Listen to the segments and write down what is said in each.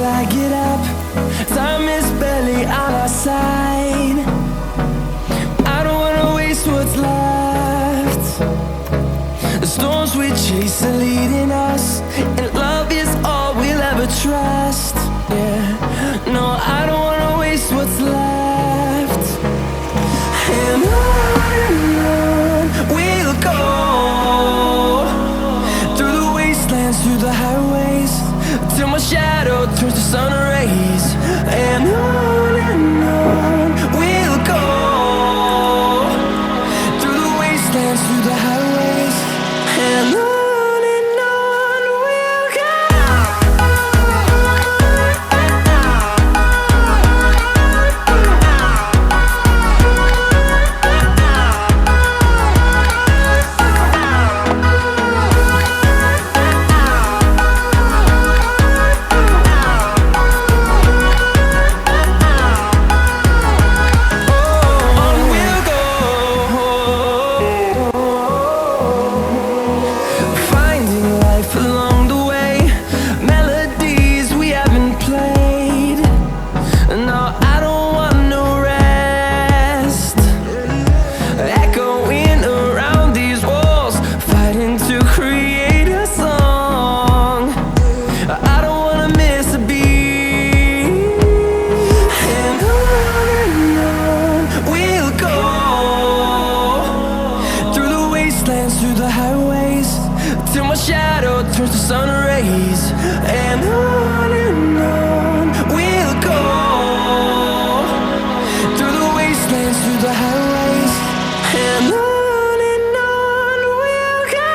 till I get up. Time is barely on our side. I don't wanna waste what's left. The storms we chase are leading us, and love is all we'll ever trust. Yeah, no, I don't wanna waste what's left. And on we'll go, through the wastelands, through the highways, till my shadow turns to sun rays. And on we'll go, through the wastelands, through the highways, and on we'll go. On we'll go, finding life along the way, melodies we haven't played. No, I don't want no rest, echoing around these walls, fighting to create a song. I don't wanna miss a beat. And on we'll go, through the wastelands, through the highways, till my shadow turns to sun rays. And on we'll go, through the wastelands, through the highways, and on we'll go.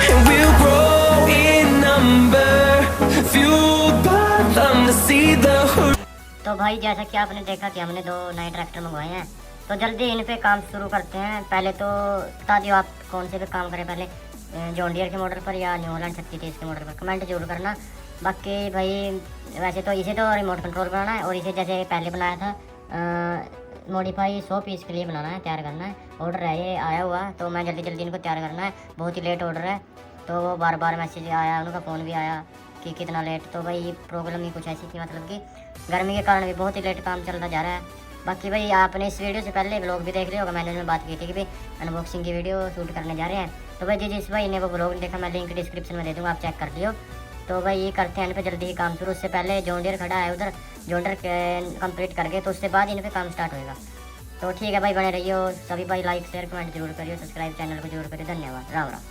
And we'll grow in number, fueled by them to see the horizon. तो भाई जैसा कि आपने देखा कि हमने 2 नए tractor मंगवाए हैं, तो जल्दी इन पे काम शुरू करते हैं। पहले तो बता दियो आप कौन से पे काम करें, पहले जॉन डियर के मॉडल पर या न्यू हॉलैंड 3630 के मॉडल पर, कमेंट जरूर करना। बाकी भाई वैसे तो इसे तो रिमोट कंट्रोल बनाना है, और इसे जैसे पहले बनाया था मॉडिफाई 100 पीस के लिए बनाना है, तैयार करना है। ऑर्डर है ये आया हुआ, तो मैं जल्दी जल्दी इनको तैयार करना है। बहुत ही लेट ऑर्डर है, तो वो बार बार मैसेज आया, उनका फ़ोन भी आया कि कितना लेट। तो भाई प्रॉब्लम ही कुछ ऐसी थी, मतलब कि गर्मी के कारण भी बहुत ही लेट काम चलता जा रहा है। बाकी भाई आपने इस वीडियो से पहले ब्लॉग भी देख लिया होगा, मैंने उसमें बात की थी कि भाई अनबॉक्सिंग की वीडियो शूट करने जा रहे हैं। तो भाई जिस भाई ने वो ब्लॉग नहीं देखा, मैं लिंक डिस्क्रिप्शन में दे दूँगा, आप चेक कर लियो। तो भाई ये करते हैं इन पे जल्दी ही काम शुरू। उससे पहले जॉन डियर खड़ा है उधर, जॉन डियर कंप्लीट करके तो उससे बाद इन पे काम स्टार्ट होएगा। तो ठीक है भाई, बने रहिए। सभी भाई लाइक शेयर कमेंट जरूर करिए, सब्सक्राइब चैनल को जरूर करिए। धन्यवाद, राम राम।